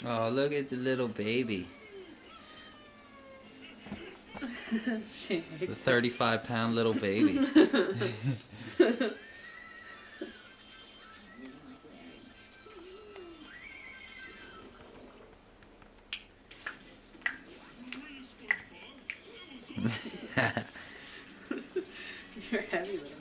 Oh, look at the little baby. She The hates 35-pound little baby. it. You're heavy little